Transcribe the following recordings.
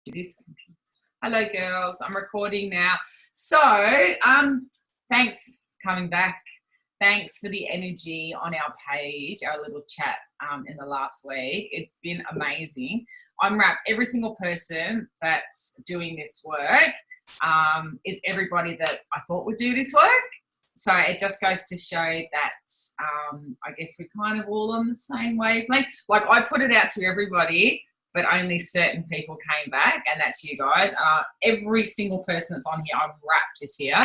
This. Hello, girls. I'm recording now. So, thanks coming back. Thanks for the energy on our page, our little chat in the last week. It's been amazing. I'm wrapped. Every single person that's doing this work is everybody that I thought would do this work. So it just goes to show that I guess we're kind of all on the same wavelength. Like I put it out to everybody, but only certain people came back, and that's you guys. Every single person that's on here, I'm wrapped is here.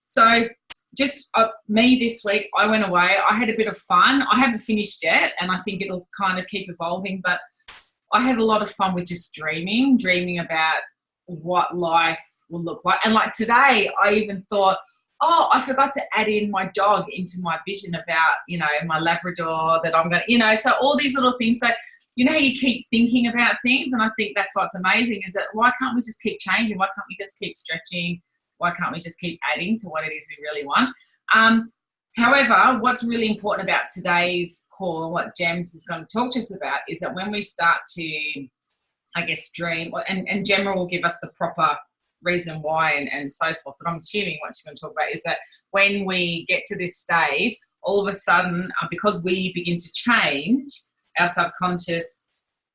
So just me this week, I went away. I had a bit of fun. I haven't finished yet, and I think it'll kind of keep evolving, but I had a lot of fun with just dreaming about what life will look like. And like today, I even thought, oh, I forgot to add in my dog into my vision about, you know, my Labrador that I'm going to, you know, so all these little things. So, you know how you keep thinking about things, and I think that's what's amazing is that why can't we just keep changing? Why can't we just keep stretching? Why can't we just keep adding to what it is we really want? However, what's really important about today's call and what Gems is going to talk to us about is that when we start to, I guess, dream, and Gemma will give us the proper reason why and so forth, but I'm assuming what she's going to talk about is that when we get to this stage, all of a sudden, because we begin to change, our subconscious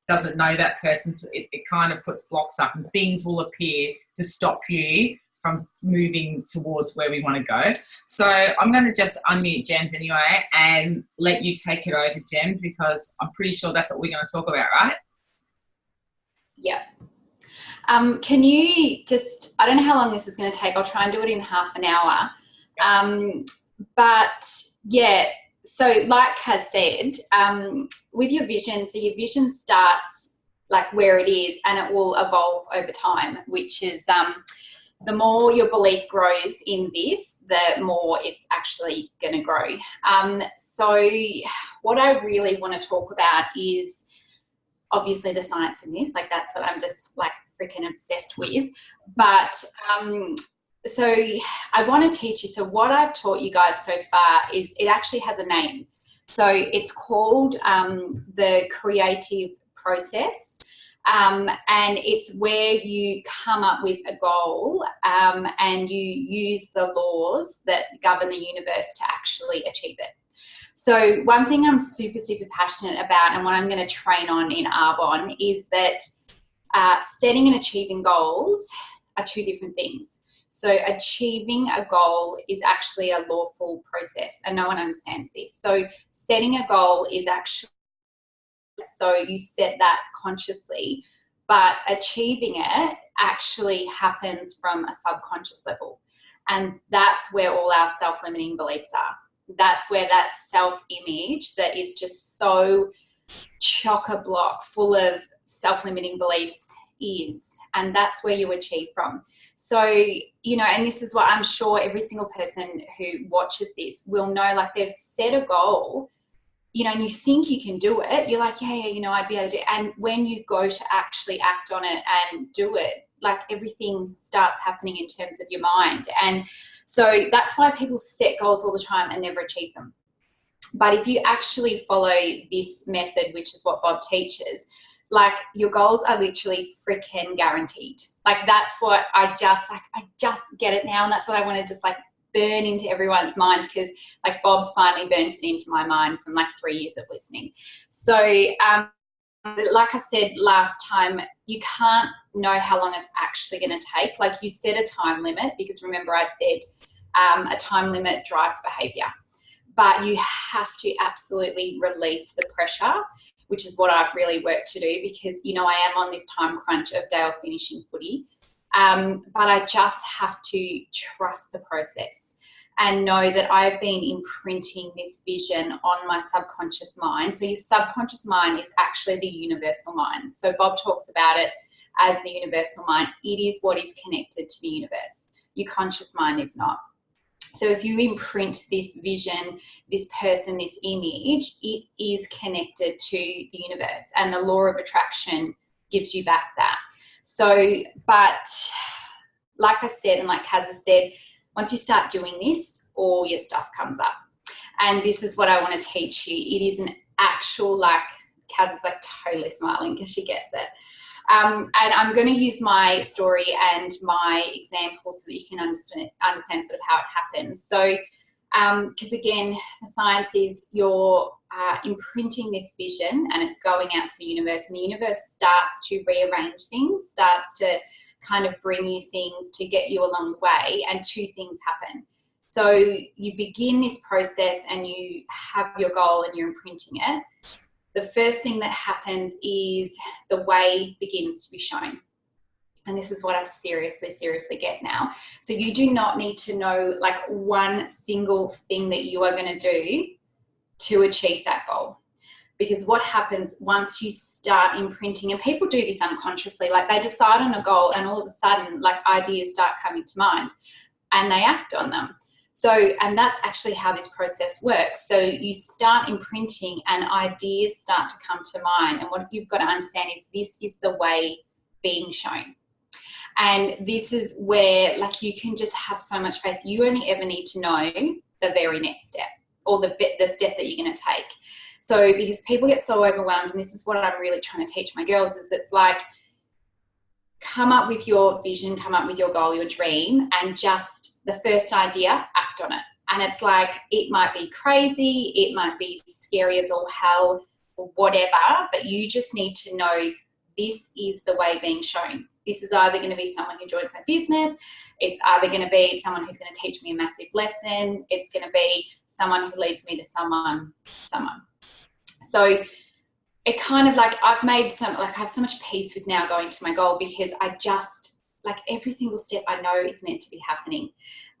doesn't know that person, so it kind of puts blocks up and things will appear to stop you from moving towards where we want to go. So I'm going to just unmute Gems anyway and let you take it over, Gems, because I'm pretty sure that's what we're going to talk about, right? Yeah. Can you just, I don't know how long this is going to take. I'll try and do it in half an hour. But yeah, so like Kaz said, with your vision, so your vision starts like where it is and it will evolve over time, which is the more your belief grows in this, the more it's actually going to grow. So what I really want to talk about is obviously the science in this, like that's what I'm just like freaking obsessed with. But so I want to teach you, so what I've taught you guys so far is it actually has a name. So it's called the creative process. And it's where you come up with a goal and you use the laws that govern the universe to actually achieve it. So one thing I'm super, super passionate about and what I'm going to train on in Arbonne is that setting and achieving goals are two different things. So achieving a goal is actually a lawful process and no one understands this. So setting a goal is actually, so you set that consciously, but achieving it actually happens from a subconscious level. And that's where all our self-limiting beliefs are. That's where that self-image that is just so chock-a-block full of self-limiting beliefs is, and that's where you achieve from. So, you know, and this is what I'm sure every single person who watches this will know, like they've set a goal, you know, and you think you can do it, you're like, yeah, you know, I'd be able to do it. And when you go to actually act on it and do it, like everything starts happening in terms of your mind. And so that's why people set goals all the time and never achieve them. But if you actually follow this method, which is what Bob teaches, like your goals are literally freaking guaranteed. Like that's what I just get it now. And that's what I want to just like burn into everyone's minds, because like Bob's finally burnt it into my mind from like 3 years of listening. So like I said last time, you can't know how long it's actually going to take. Like you set a time limit, because remember I said a time limit drives behavior, but you have to absolutely release the pressure, which is what I've really worked to do, because, you know, I am on this time crunch of Dale finishing footy. But I just have to trust the process and know that I've been imprinting this vision on my subconscious mind. So your subconscious mind is actually the universal mind. So Bob talks about it as the universal mind. It is what is connected to the universe. Your conscious mind is not. So if you imprint this vision, this person, this image, it is connected to the universe, and the law of attraction gives you back that. So, but like I said, and like Kaz has said, once you start doing this, all your stuff comes up. And this is what I want to teach you. It is an actual, like, Kaz is like totally smiling because she gets it. And I'm going to use my story and my example so that you can understand sort of how it happens. So, because again, the science is you're imprinting this vision and it's going out to the universe, and the universe starts to rearrange things, starts to kind of bring you things to get you along the way, and two things happen. So you begin this process and you have your goal and you're imprinting it. The first thing that happens is the way begins to be shown. And this is what I seriously get now. So you do not need to know like one single thing that you are going to do to achieve that goal. Because what happens once you start imprinting, and people do this unconsciously, like they decide on a goal and all of a sudden like ideas start coming to mind and they act on them. So, and that's actually how this process works. So you start imprinting and ideas start to come to mind. And what you've got to understand is this is the way being shown. And this is where like you can just have so much faith. You only ever need to know the very next step, or the step that you're going to take. So because people get so overwhelmed, and this is what I'm really trying to teach my girls, is it's like, come up with your vision, come up with your goal, your dream, and just the first idea, act on it. And it's like, it might be crazy, it might be scary as all hell, or whatever, but you just need to know this is the way being shown. This is either going to be someone who joins my business, it's either going to be someone who's going to teach me a massive lesson, it's going to be someone who leads me to someone. So it kind of like, I have so much peace with now going to my goal, because I just, like every single step I know it's meant to be happening.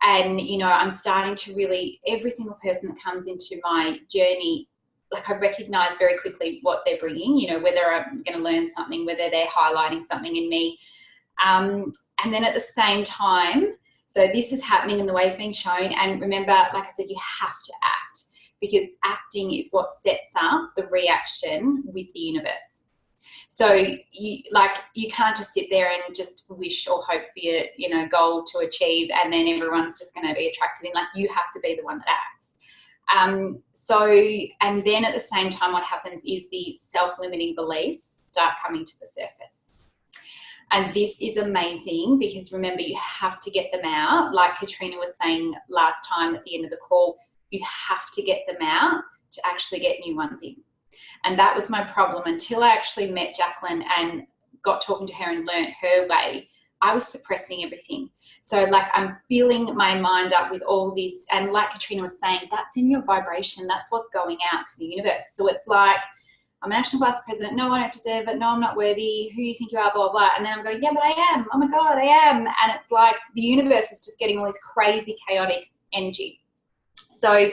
And, you know, I'm starting to really, every single person that comes into my journey, like I recognize very quickly what they're bringing, you know, whether I'm going to learn something, whether they're highlighting something in me. And then at the same time, so this is happening in the ways being shown. And remember, like I said, you have to act, because acting is what sets up the reaction with the universe. So you can't just sit there and just wish or hope for your, you know, goal to achieve, and then everyone's just going to be attracted in. Like, you have to be the one that acts. And then at the same time, what happens is the self-limiting beliefs start coming to the surface. And this is amazing, because remember, you have to get them out. Like Katrina was saying last time at the end of the call, you have to get them out to actually get new ones in. And that was my problem until I actually met Jacqueline and got talking to her and learnt her way. I was suppressing everything. So like, I'm filling my mind up with all this. And like Katrina was saying, that's in your vibration. That's what's going out to the universe. So it's like, I'm an national class president. No, I don't deserve it. No, I'm not worthy. Who do you think you are? Blah, blah, blah. And then I'm going, yeah, but I am. Oh my God, I am. And it's like the universe is just getting all this crazy, chaotic energy. So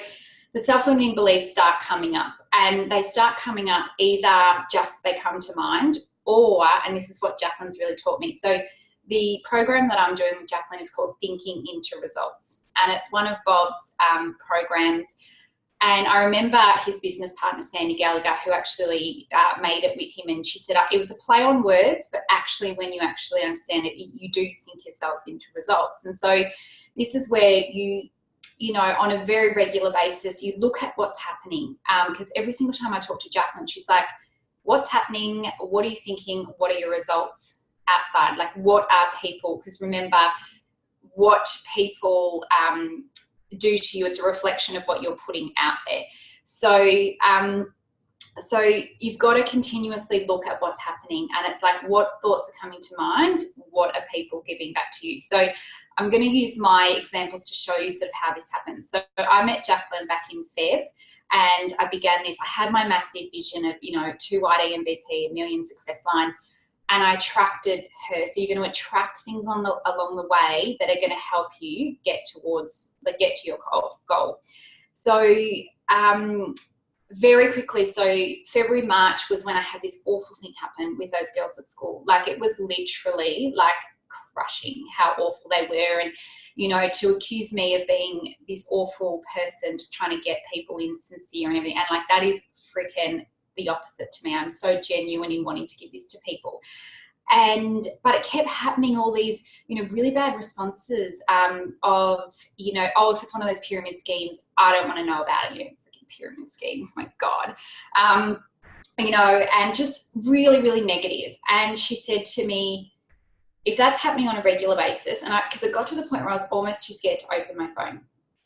the self-limiting beliefs start coming up, and they start coming up either just they come to mind, or, and this is what Jacqueline's really taught me. So the program that I'm doing with Jacqueline is called Thinking into Results. And it's one of Bob's programs. And I remember his business partner, Sandy Gallagher, who actually made it with him. And she said, it was a play on words, but actually when you actually understand it, you do think yourselves into results. And so this is where you know, on a very regular basis, you look at what's happening. Because every single time I talk to Jacqueline, she's like, what's happening? What are you thinking? What are your results outside? Like, what are people? Because remember, what people do to you, it's a reflection of what you're putting out there. So so you've got to continuously look at what's happening, and it's like, what thoughts are coming to mind, what are people giving back to you? So I'm going to use my examples to show you sort of how this happens. So I met Jacqueline back in Feb, and I began this. I had my massive vision of, you know, 2 YD MVP, 1 million success line, and I attracted her. So you're going to attract things along the way that are going to help you get to your goal. So very quickly, so February, March was when I had this awful thing happen with those girls at school. Like, it was literally like crushing how awful they were. And, you know, to accuse me of being this awful person, just trying to get people insincere and everything. And like, that is freaking the opposite to me. I'm so genuine in wanting to give this to people. But it kept happening, all these, you know, really bad responses of, you know, oh, if it's one of those pyramid schemes, I don't want to know about it, you know, freaking pyramid schemes, my God. you know, and just really, really negative. And she said to me, if that's happening on a regular basis, and because it got to the point where I was almost too scared to open my phone.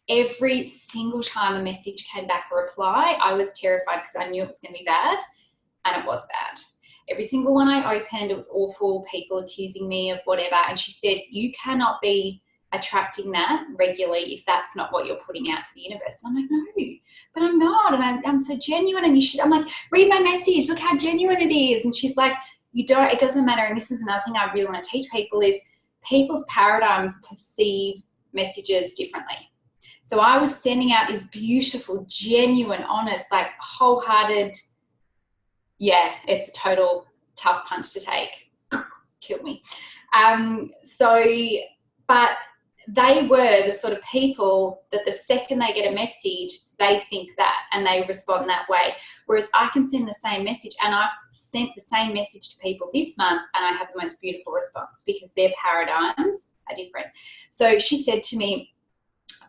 Every single time a message came back, a reply, I was terrified because I knew it was going to be bad, and it was bad. Every single one I opened, it was awful, people accusing me of whatever. And she said, you cannot be attracting that regularly if that's not what you're putting out to the universe. And I'm like, no, but I'm not. And I'm so genuine, and you should. I'm like, read my message, look how genuine it is. And she's like, you don't, it doesn't matter. And this is another thing I really want to teach people is people's paradigms perceive messages differently. So I was sending out these beautiful, genuine, honest, like wholehearted, yeah, it's a total tough punch to take. Killed me. But they were the sort of people that the second they get a message, they think that and they respond that way. Whereas I can send the same message, and I've sent the same message to people this month, and I have the most beautiful response because their paradigms are different. So she said to me,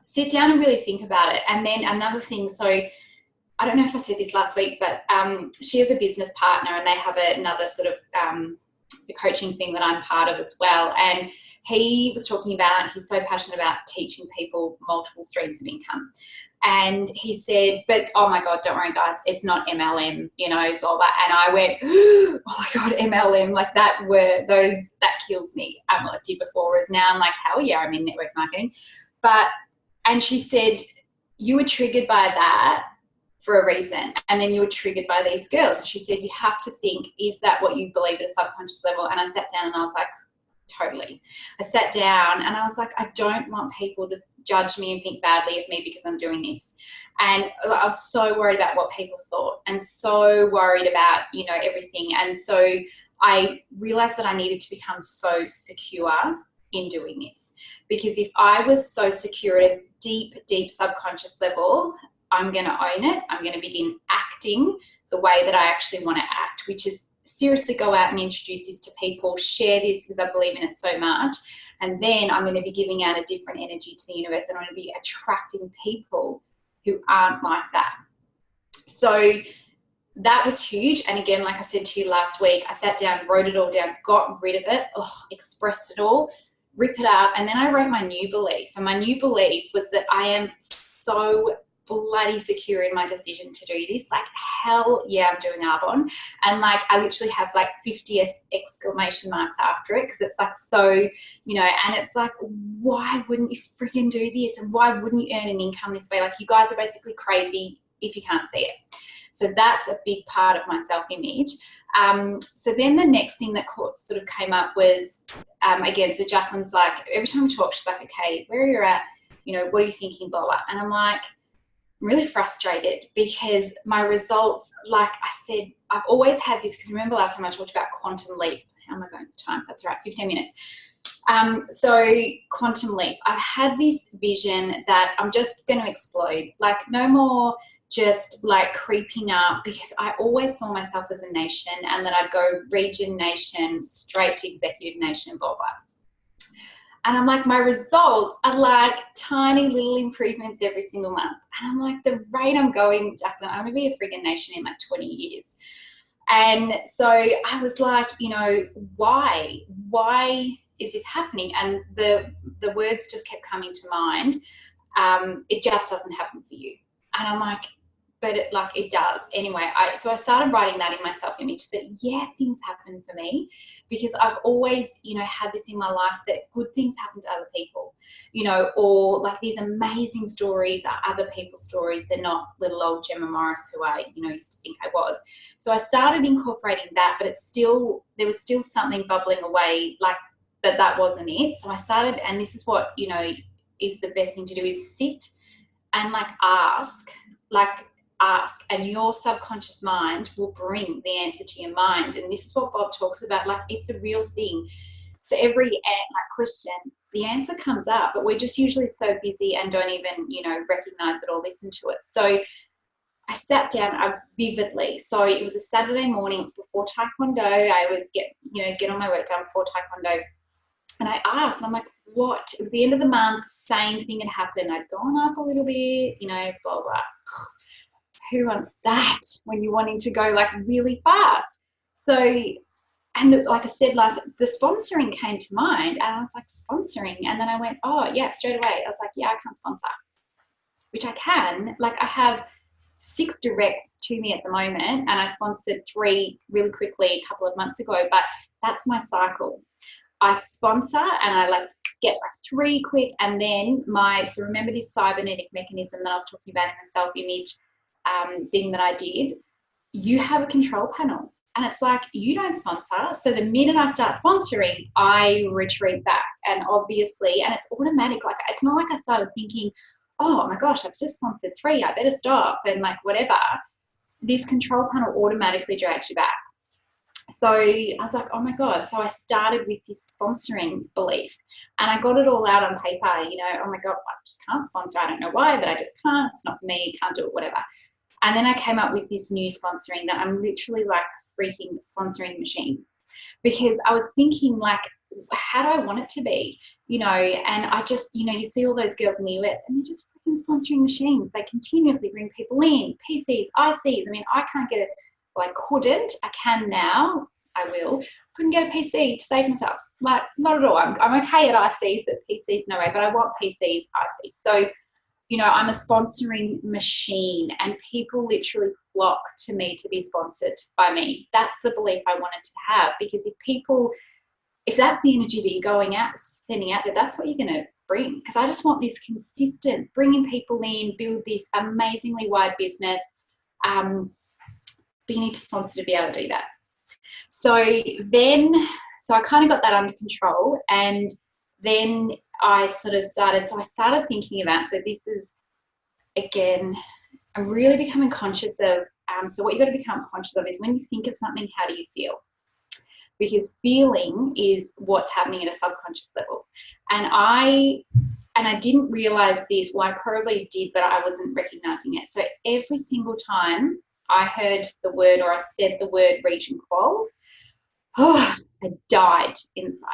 sit down and really think about it. And then another thing, so I don't know if I said this last week, but she has a business partner, and they have another sort of the coaching thing that I'm part of as well. And he was talking about, he's so passionate about teaching people multiple streams of income. And he said, but oh my God, don't worry guys, it's not MLM, you know, blah, blah. And I went, oh my God, MLM, like that kills me. Well, it did before, whereas now I'm like, hell yeah, I'm in network marketing. And she said, you were triggered by that for a reason. And then you were triggered by these girls. And she said, you have to think, is that what you believe at a subconscious level? And I sat down and I was like, totally. I sat down and I was like, I don't want people to judge me and think badly of me because I'm doing this. And I was so worried about what people thought, and so worried about, you know, everything. And so I realized that I needed to become so secure in doing this, because if I was so secure at a deep, deep subconscious level, I'm going to own it. I'm going to begin acting the way that I actually want to act, which is seriously go out and introduce this to people, share this because I believe in it so much. And then I'm going to be giving out a different energy to the universe, and I'm going to be attracting people who aren't like that. So that was huge. And again, like I said to you last week, I sat down, wrote it all down, got rid of it, expressed it all, rip it out. And then I wrote my new belief. And my new belief was that I am so bloody secure in my decision to do this. Like, hell yeah, I'm doing Arbonne. And like, I literally have like 50 exclamation marks after it, because it's like, so, you know, and it's like, why wouldn't you freaking do this? And why wouldn't you earn an income this way? Like, you guys are basically crazy if you can't see it. So that's a big part of my self-image. So then the next thing that sort of came up was, again, so Jacqueline's like, every time we talk, she's like, okay, where are you at? You know, what are you thinking, blah, blah. And I'm like, I'm really frustrated because my results, like I said, I've always had this, because remember last time I talked about quantum leap. How am I going for time? That's all right, 15 minutes. So quantum leap, I've had this vision that I'm just going to explode, like no more just like creeping up, because I always saw myself as a nation, and then I'd go region, nation, straight to executive nation, blah, blah. And I'm like, my results are like tiny little improvements every single month. And I'm like, the rate I'm going, Jacqueline, I'm gonna be a friggin' nation in like 20 years. And so I was like, you know, why is this happening? And the words just kept coming to mind. It just doesn't happen for you. And I'm like, but it does. Anyway, so I started writing that in my self-image, that yeah, things happen for me, because I've always, you know, had this in my life that good things happen to other people, you know, or like these amazing stories are other people's stories. They're not little old Gemma Morris, who I, you know, used to think I was. So I started incorporating that, but there was still something bubbling away, like that wasn't it. So I started, and this is what, you know, is the best thing to do, is sit and like ask, and your subconscious mind will bring the answer to your mind. And this is what Bob talks about, like it's a real thing. For every question, the answer comes up, but we're just usually so busy and don't even, you know, recognize it or listen to it. So I sat down vividly. So it was a Saturday morning, it was before Taekwondo. I always get all my work done before Taekwondo. And I asked, and I'm like, what? It was the end of the month, same thing had happened. I'd gone up a little bit, you know, blah, blah. who wants that when you're wanting to go like really fast? So, and like I said the sponsoring came to mind, and I was like, sponsoring, and then I went, oh yeah, straight away I was like, yeah, I can't sponsor, which I can. Like, I have 6 directs to me at the moment, and I sponsored 3 really quickly a couple of months ago, but that's my cycle. I sponsor and I like get like 3 quick, and then so remember this cybernetic mechanism that I was talking about in the self-image thing that I did? You have a control panel, and it's like, you don't sponsor. So the minute I start sponsoring, I retreat back, and obviously, and it's automatic. Like, it's not like I started thinking, oh my gosh, I've just sponsored 3, I better stop, and like whatever. This control panel automatically drags you back. So I was like, oh my God. So I started with this sponsoring belief, and I got it all out on paper, oh my God, I just can't sponsor. I don't know why, but I just can't. It's not for me, can't do it, whatever. And then I came up with this new sponsoring that I'm literally like a freaking sponsoring machine, because I was thinking, like, how do I want it to be? And I just, you see all those girls in the US, and they're just freaking sponsoring machines. They continuously bring people in, PCs, ICs. I mean, I can't get it. Well, I couldn't. I can now. I will. Couldn't get a PC to save myself. Like, not at all. I'm okay at ICs, but PCs, no way. But I want PCs, ICs. So, I'm a sponsoring machine, and people literally flock to me to be sponsored by me. That's the belief I wanted to have, because if that's the energy that you're sending out there, that's what you're going to bring. Because I just want this consistent, bringing people in, build this amazingly wide business. But you need to sponsor to be able to do that. So I kind of got that under control, and then I started thinking about, so this is, again, I'm really becoming conscious of, so what you've got to become conscious of is, when you think of something, how do you feel? Because feeling is what's happening at a subconscious level. And I didn't realize this, well, I probably did, but I wasn't recognizing it. So every single time I heard the word, or I said the word region qual, I died inside.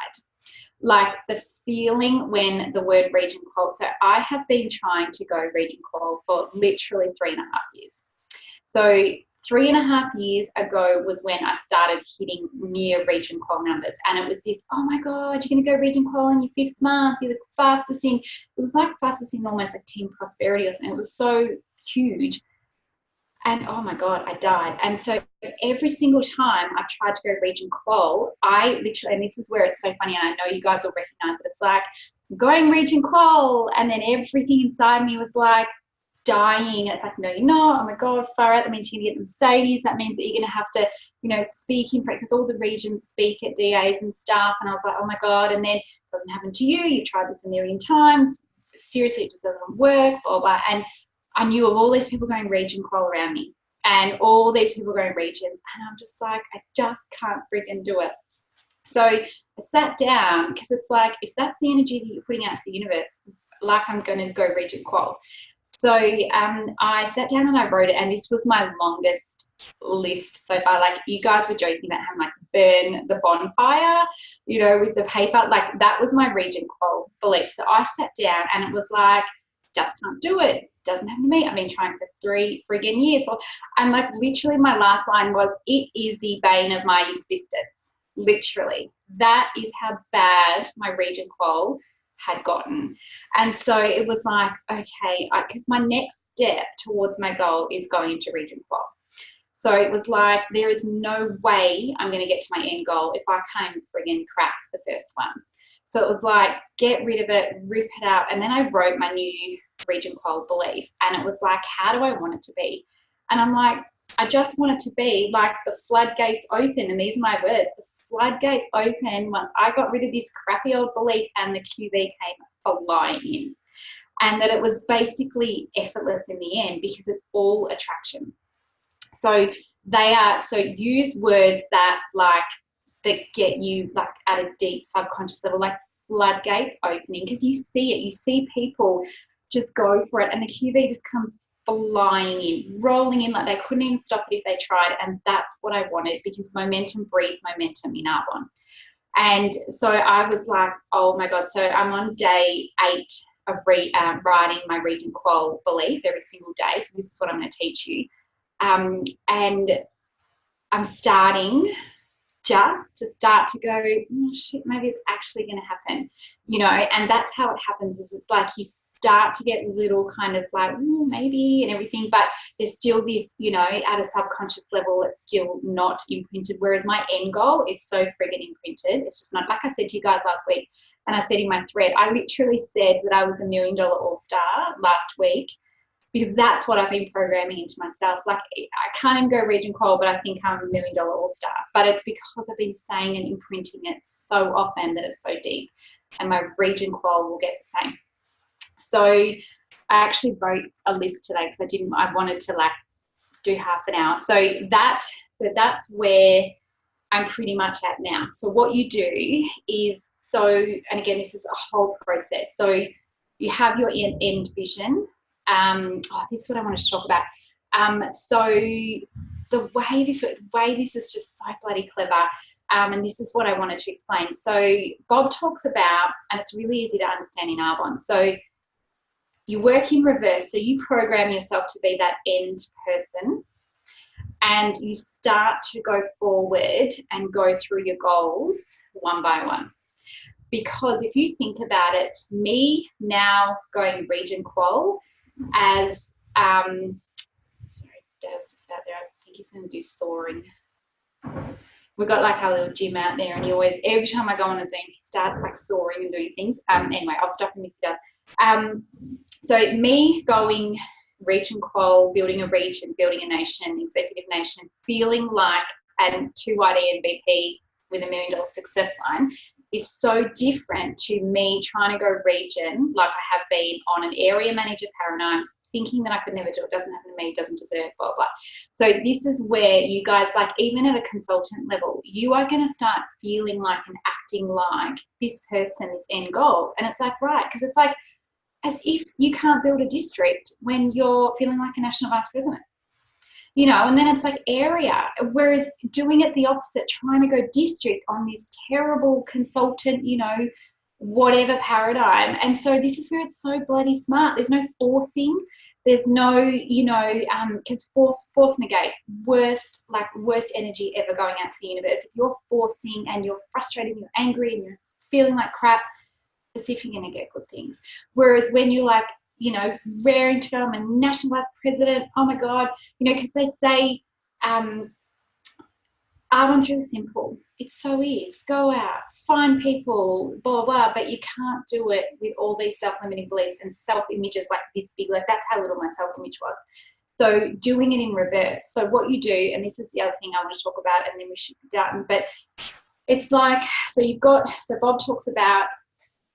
Like, the feeling when the word region qual. So I have been trying to go region qual for literally 3.5 years. So 3.5 years ago was when I started hitting near region qual numbers, and it was this, oh my God, you're going to go region qual in your 5th month, you're the fastest in, it was like fastest in almost like Team Prosperity or something. It was so huge. And oh my God, I died. And so every single time I've tried to go region qual, I literally, and this is where it's so funny, and I know you guys will recognize it, it's like going region qual, and then everything inside me was like dying. And it's like, no, you're not. Oh my God, far out. That means you're going to get Mercedes. That means that you're going to have to, speak in front, because all the regions speak at DAs and stuff. And I was like, oh my God. And then it doesn't happen to you. You've tried this a million times. Seriously, it just doesn't work, blah, blah. And I knew of all these people going region qual around me, and all these people going regions, and I'm just like, I just can't freaking do it. So I sat down, because it's like, if that's the energy that you're putting out to the universe, like, I'm going to go region qual. So I sat down and I wrote it, and this was my longest list so far. Like, you guys were joking about having like burn the bonfire, with the paper. Like, that was my region qual belief. So I sat down, and it was like, just can't do it. Doesn't happen to me. I've been trying for 3 friggin' years. And like, literally my last line was, it is the bane of my existence. Literally. That is how bad my region qual had gotten. And so it was like, okay, because my next step towards my goal is going into region qual. So it was like, there is no way I'm going to get to my end goal if I can't even friggin' crack the first one. So it was like, get rid of it, rip it out. And then I wrote my new region qual belief, and it was like, how do I want it to be? And I'm like, I just want it to be like the floodgates open. And these are my words, the floodgates open once I got rid of this crappy old belief, and the QV came flying in. And that it was basically effortless in the end, because it's all attraction. So use words that get you like at a deep subconscious level, like floodgates opening, because you see it. You see people just go for it, and the QV just comes flying in, rolling in, like they couldn't even stop it if they tried. And that's what I wanted, because momentum breeds momentum in Arbonne. And so I was like, oh my God. So I'm on day 8 of writing my region qual belief every single day. So this is what I'm going to teach you. And I'm starting just to start to go, oh, shit, maybe it's actually going to happen, you know. And that's how it happens, is it's like you start to get little kind of like, maybe, and everything, but there's still this, you know, at a subconscious level, it's still not imprinted. Whereas my end goal is so friggin' imprinted. It's just not, like I said to you guys last week, and I said in my thread, I literally said that I was $1 million all-star last week, because that's what I've been programming into myself. Like, I can't even go region qual, but I think I'm $1 million all-star. But it's because I've been saying and imprinting it so often that it's so deep, and my region qual will get the same. So I actually wrote a list today because I wanted to like do half an hour. So that's where I'm pretty much at now. So what you do is, and again, this is a whole process. So you have your end vision. This is what I wanted to talk about. So the way this is just so bloody clever, and this is what I wanted to explain. So Bob talks about, and it's really easy to understand in Arbonne. So you work in reverse. So you program yourself to be that end person, and you start to go forward and go through your goals one by one. Because if you think about it, me now going region qual as, sorry, Dad's just out there. I think he's going to do soaring. We've got like our little gym out there, and he always, every time I go on a Zoom, he starts like soaring and doing things. Anyway, I'll stop him if he does. So me going region qual, building a region, building a nation, executive nation, feeling like a 2YD MVP with $1 million success line is so different to me trying to go region, like I have been on an area manager paradigm, thinking that I could never do it, doesn't happen to me, doesn't deserve, blah, blah. So this is where you guys, like even at a consultant level, you are going to start feeling like and acting like this person is end goal. And it's like, right, because it's like as if you can't build a district when you're feeling like a national vice president. You know, and then it's like area, whereas doing it the opposite, trying to go district on this terrible consultant, you know, whatever paradigm. And so this is where it's so bloody smart. There's no forcing. There's no, you know, because force negates worst energy ever going out to the universe. If you're forcing and you're frustrated and you're angry and you're feeling like crap, as if you're going to get good things. Whereas when you're like, you know, raring to go, I'm a national vice president, oh my God, you know, because they say, R1's really simple. It so is. Go out, find people, blah, blah, but you can't do it with all these self-limiting beliefs and self-images like this big, like that's how little my self-image was. So doing it in reverse. So what you do, and this is the other thing I want to talk about, and then we should be done, but it's like, so Bob talks about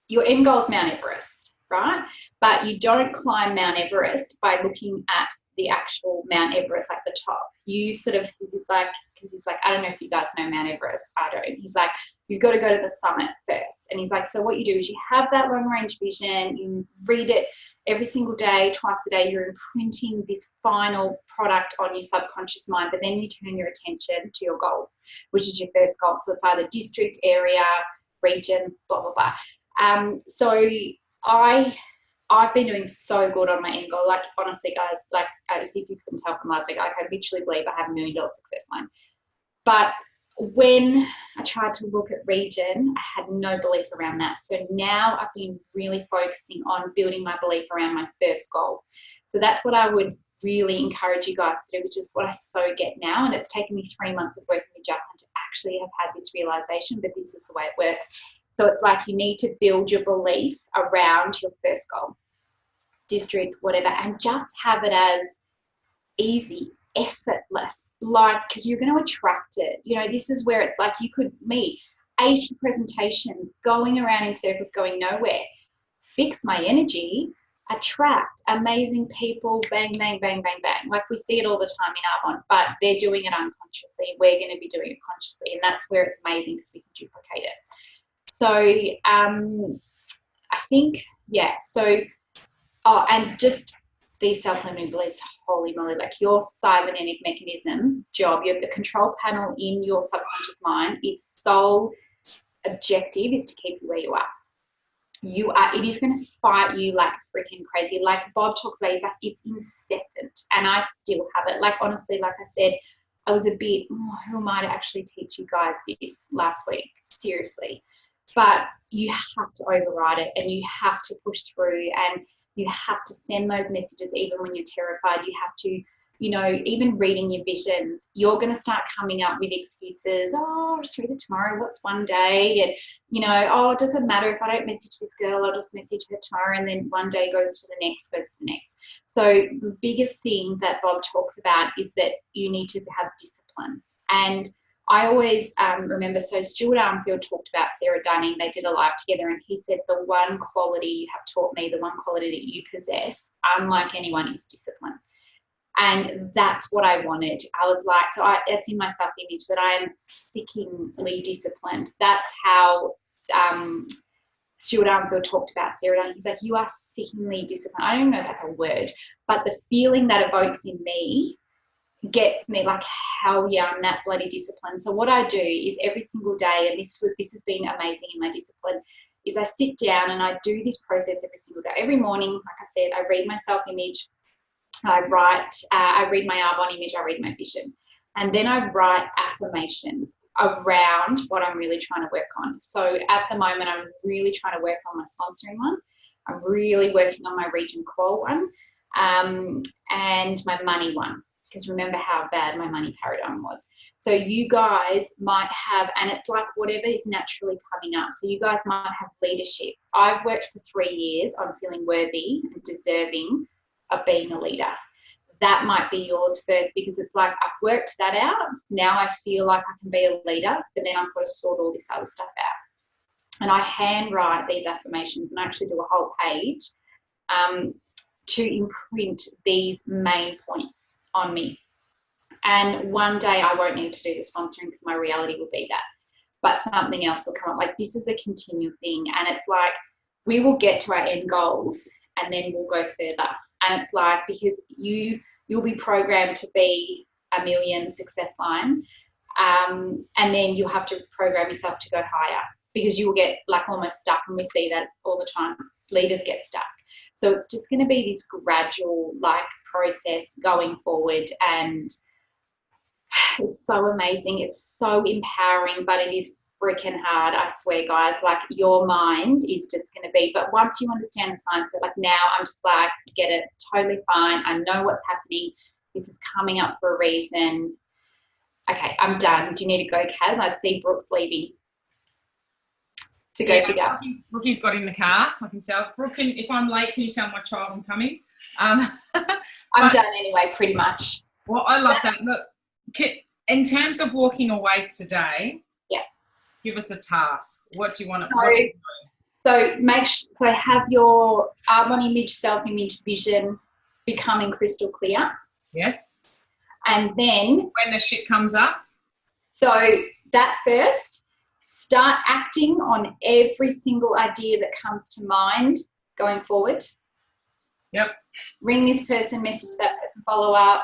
your end goal is Mount Everest, right? But you don't climb Mount Everest by looking at the actual Mount Everest, like the top. You sort of, he's like, I don't know if you guys know Mount Everest, I don't. He's like, you've got to go to the summit first. And he's like, so what you do is you have that long range vision, you read it every single day, twice a day, you're imprinting this final product on your subconscious mind, but then you turn your attention to your goal, which is your first goal. So it's either district, area, region, blah, blah, blah. So I've been doing so good on my end goal. Like honestly, guys, like as if you couldn't tell from last week, I literally believe I have $1 million success line. But when I tried to look at region, I had no belief around that. So now I've been really focusing on building my belief around my first goal. So that's what I would really encourage you guys to do, which is what I so get now. And it's taken me 3 months of working with Jacqueline to actually have had this realization, but this is the way it works. So it's like you need to build your belief around your first goal, district, whatever, and just have it as easy, effortless, like, because you're going to attract it. You know, this is where it's like you could meet 80 presentations going around in circles, going nowhere. Fix my energy, attract amazing people, bang, bang, bang, bang, bang. Like we see it all the time in Arbonne, but they're doing it unconsciously. We're going to be doing it consciously, and that's where it's amazing because we can duplicate it. So I think, yeah, so, oh, and just these self-limiting beliefs, holy moly, like your cybernetic mechanisms job, you have the control panel in your subconscious mind, its sole objective is to keep you where you are. it is going to fight you like freaking crazy. Like Bob talks about, he's like, it's incessant, and I still have it. Like, honestly, like I said, I was a bit, who am I to actually teach you guys this last week? Seriously. But you have to override it, and you have to push through, and you have to send those messages even when you're terrified. You have to, you know, even reading your visions, you're going to start coming up with excuses. Oh, I'll just read it tomorrow. What's one day? And, you know, oh, it doesn't matter if I don't message this girl, I'll just message her tomorrow. And then one day goes to the next, goes to the next. So the biggest thing that Bob talks about is that you need to have discipline. And I always remember, so Stuart Armfield talked about Sarah Dunning. They did a live together, and he said, the one quality you have taught me, the one quality that you possess, unlike anyone, is discipline. And that's what I wanted. I was like, it's in my self-image that I am sickeningly disciplined. That's how Stuart Armfield talked about Sarah Dunning. He's like, you are sickeningly disciplined. I don't know if that's a word, but the feeling that evokes in me gets me like, hell yeah, I'm that bloody disciplined. So what I do is every single day, and this has been amazing in my discipline, is I sit down and I do this process every single day. Every morning, like I said, I read my self-image, I read my Arbonne image, I read my vision. And then I write affirmations around what I'm really trying to work on. So at the moment, I'm really trying to work on my sponsoring one. I'm really working on my Region Qual one, and my money one, because remember how bad my money paradigm was. So you guys might have, and it's like whatever is naturally coming up. So you guys might have leadership. I've worked for 3 years on feeling worthy and deserving of being a leader. That might be yours first, because it's like, I've worked that out. Now I feel like I can be a leader, but then I've got to sort all this other stuff out. And I handwrite these affirmations, and I actually do a whole page to imprint these main points on me. And one day I won't need to do the sponsoring because my reality will be that. But something else will come up. Like, this is a continual thing. And it's like, we will get to our end goals and then we'll go further. And it's like, because you'll be programmed to be a million success line, and then you'll have to program yourself to go higher, because you will get like almost stuck, and we see that all the time. Leaders get stuck. So it's just going to be this gradual like process going forward, and it's so amazing. It's so empowering, but it is freaking hard. I swear, guys, like your mind is just going to be, but once you understand the science, but like now I'm just like, get it, totally fine. I know what's happening. This is coming up for a reason. Okay, I'm done. Do you need to go, Kaz? I see Brooke's leaving to go pick up. Brookie's got in the car. I can tell. Brooke, if I'm late, can you tell my child I'm coming? I'm done anyway, pretty much. Well, I love that. Look, in terms of walking away today, give us a task. What do you want to So have your Arbonne image, self-image, vision becoming crystal clear. Yes. And then when the shit comes up. So that first, start acting on every single idea that comes to mind going forward. Yep. Ring this person, message that person, follow up,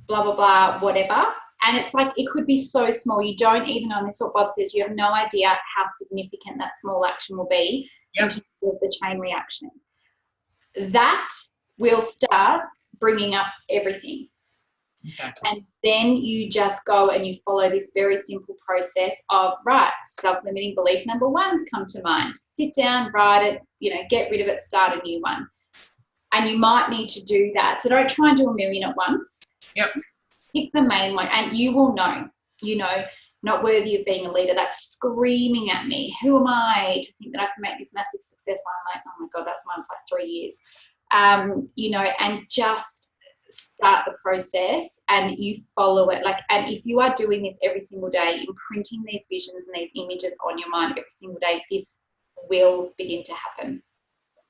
blah, blah, blah, whatever. And it's like, it could be so small. You don't even know, and this is what Bob says, you have no idea how significant that small action will be in terms of the chain reaction. That will start bringing up everything. Okay. And then you just go and you follow this very simple process of, right, self-limiting belief number 1's come to mind. Sit down, write it, get rid of it, start a new one. And you might need to do that. So don't try and do a million at once. Yep. Pick the main one, and you will know, not worthy of being a leader. That's screaming at me. Who am I to think that I can make this massive success? I'm like, oh my God, that's mine for like 3 years. And just start the process and you follow it. And if you are doing this every single day, imprinting these visions and these images on your mind every single day, this will begin to happen.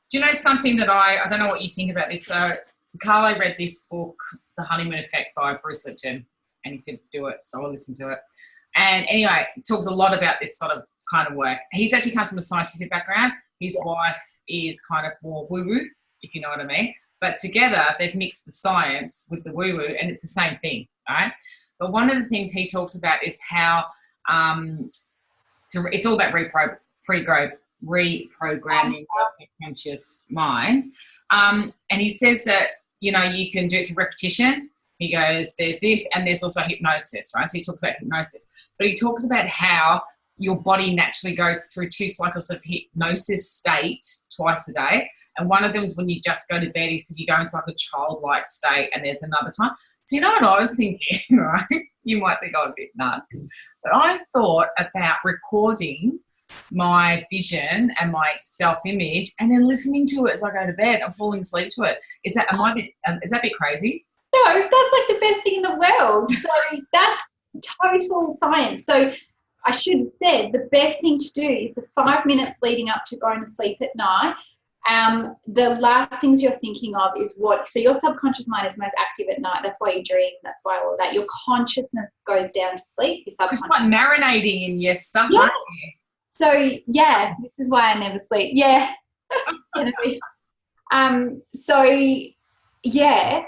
Do you know something that I don't know what you think about this. So Carlo read this book, The Honeymoon Effect by Bruce Lipton, and he said, do it. So I listened to it. And anyway, it talks a lot about this sort of kind of work. He's actually comes from a scientific background. His wife is kind of more woo-woo, if you know what I mean. But together, they've mixed the science with the woo-woo, and it's the same thing, right? But one of the things he talks about is how it's all about reprogramming your subconscious mind. And he says that, you know, you can do it through repetition. He goes, there's this, and there's also hypnosis, right? So he talks about hypnosis, but he talks about how your body naturally goes through 2 cycles of hypnosis state twice a day. And one of them is when you just go to bed. He said you go into like a childlike state, and there's another time. So you know what I was thinking, right? You might think I was a bit nuts, but I thought about recording my vision and my self-image and then listening to it as I go to bed and falling asleep to it. Is that a bit crazy? No, that's like the best thing in the world. So that's total science. So I should have said the best thing to do is the 5 minutes leading up to going to sleep at night. The last things you're thinking of is so your subconscious mind is most active at night. That's why you dream. That's why all of that. Your consciousness goes down to sleep. Your subconscious. It's like marinating in your stuff, yeah. aren't you? So yeah, this is why I never sleep. Yeah. So yeah,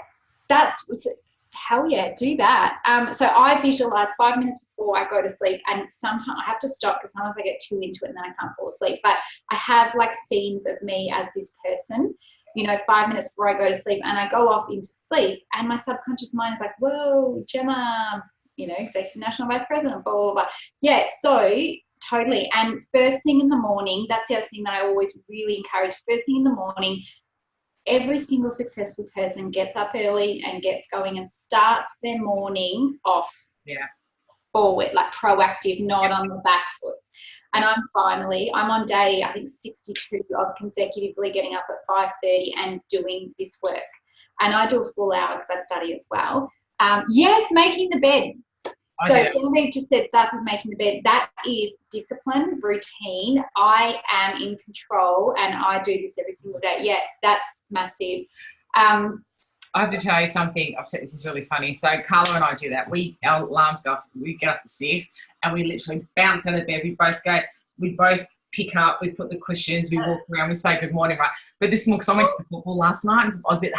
hell yeah, do that. So I visualize 5 minutes before I go to sleep, and sometimes I have to stop because sometimes I get too into it and then I can't fall asleep. But I have like scenes of me as this person, you know, 5 minutes before I go to sleep, and I go off into sleep, and my subconscious mind is like, whoa, Gemma, you know, Executive National Vice President, blah, blah, blah. Yeah, so totally. And first thing in the morning, that's the other thing that I always really encourage. First thing in the morning, every single successful person gets up early and gets going and starts their morning off forward, like proactive, not on the back foot. And I'm on day, I think, 62 of consecutively getting up at 5:30 and doing this work. And I do a full hour because I study as well. Yes, making the bed. So Genevieve just said starts with making the bed. That is discipline, routine. I am in control and I do this every single day. Yeah, that's massive. I have to tell you something. This is really funny. So Carla and I do that. Our alarms go off. We get up at 6 and we literally bounce out of bed. We both pick up, we put the cushions, we walk around, we say good morning, right? But this morning, because I went to the football last night and I was a bit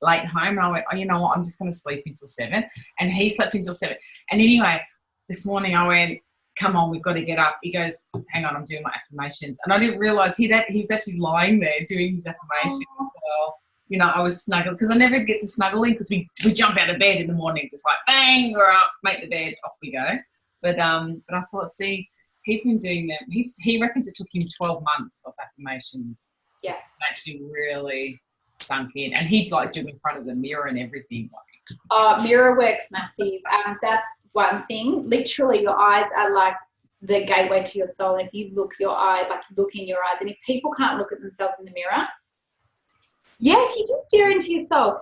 late home, and I went, oh, you know what, I'm just going to sleep until 7. And he slept until 7. And anyway, this morning I went, come on, we've got to get up. He goes, hang on, I'm doing my affirmations. And I didn't realise he was actually lying there doing his affirmations. Well, you know, I was snuggled, because I never get to snuggle in because we jump out of bed in the mornings. It's like, bang, we're up, make the bed, off we go. But I thought, see, he's been doing that. He reckons it took him 12 months of affirmations. Yeah. Actually really sunk in. And he'd like do in front of the mirror and everything. Mirror work's massive. That's one thing. Literally your eyes are like the gateway to your soul. And if you look in your eyes. And if people can't look at themselves in the mirror, yes, you just stare into your soul.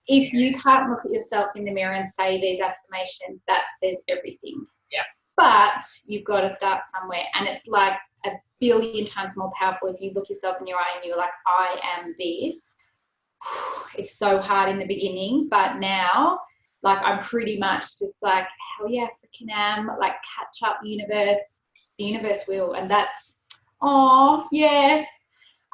If you can't look at yourself in the mirror and say these affirmations, that says everything. Yeah. But you've got to start somewhere, and it's like a billion times more powerful if you look yourself in your eye and you're like, I am this. It's so hard in the beginning, but now, like, I'm pretty much just like, hell yeah, freaking am, like, catch up, universe. The universe will, and that's, oh yeah.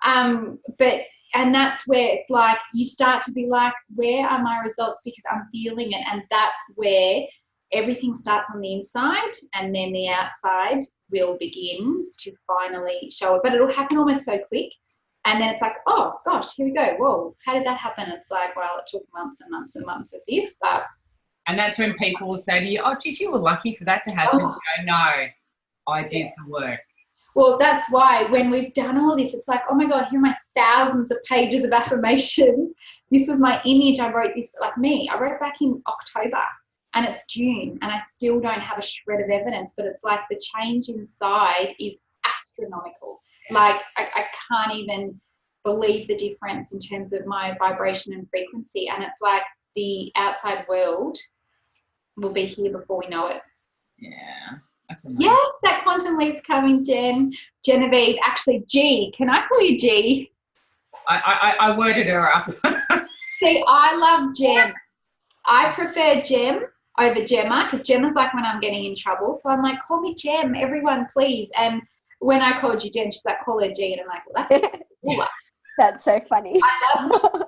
And that's where it's like you start to be like, where are my results? Because I'm feeling it, and that's where everything starts on the inside, and then the outside will begin to finally show it. But it'll happen almost so quick. And then it's like, oh, gosh, here we go. Whoa, how did that happen? It's like, well, it took months and months and months of this. But and that's when people will say to you, oh, geez, you were lucky for that to happen. Oh. You go, no, I did the work. Well, that's why when we've done all this, it's like, oh, my God, here are my thousands of pages of affirmations. This was my image. I wrote this, like me. I wrote back in October. And it's June, and I still don't have a shred of evidence, but it's like the change inside is astronomical. Like I can't even believe the difference in terms of my vibration and frequency. And it's like the outside world will be here before we know it. Yeah, that's amazing. Yes, that quantum leap's coming, Genevieve. Actually, G. Can I call you G? I worded her up. See, I love Gem. I prefer Gem over Gemma, because Gemma's like when I'm getting in trouble. So I'm like, call me Gem, everyone, please. And when I called you Jen, she's like, call her G. And I'm like, well, that's cooler. That's so funny. I love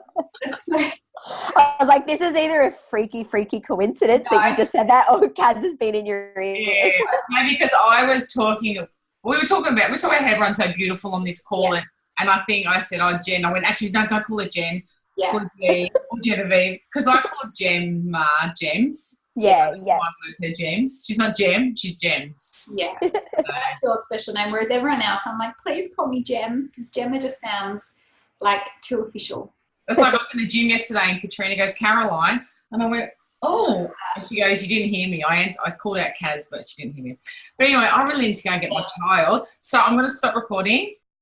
it. I was like, this is either a freaky coincidence that you just said that, or Kaz has been in your ear. Yeah, maybe because I was talking we were talking about how everyone's so beautiful on this call, and I think I said, oh, Jen. I went, actually, no, don't call her Jen. Yeah. Call her G or Genevieve, because I call Gemma Gems. Yeah. I with her Gems. She's not Gem, she's Gems. Yeah, that's your special name. Whereas everyone else, I'm like, please call me Gem, because Gemma just sounds like too official. That's like I was in the gym yesterday, and Katrina goes, Caroline, and I went, oh, and she goes, you didn't hear me. I called out Kaz, but she didn't hear me. But anyway, I really need to go and get my child, so I'm going to stop recording.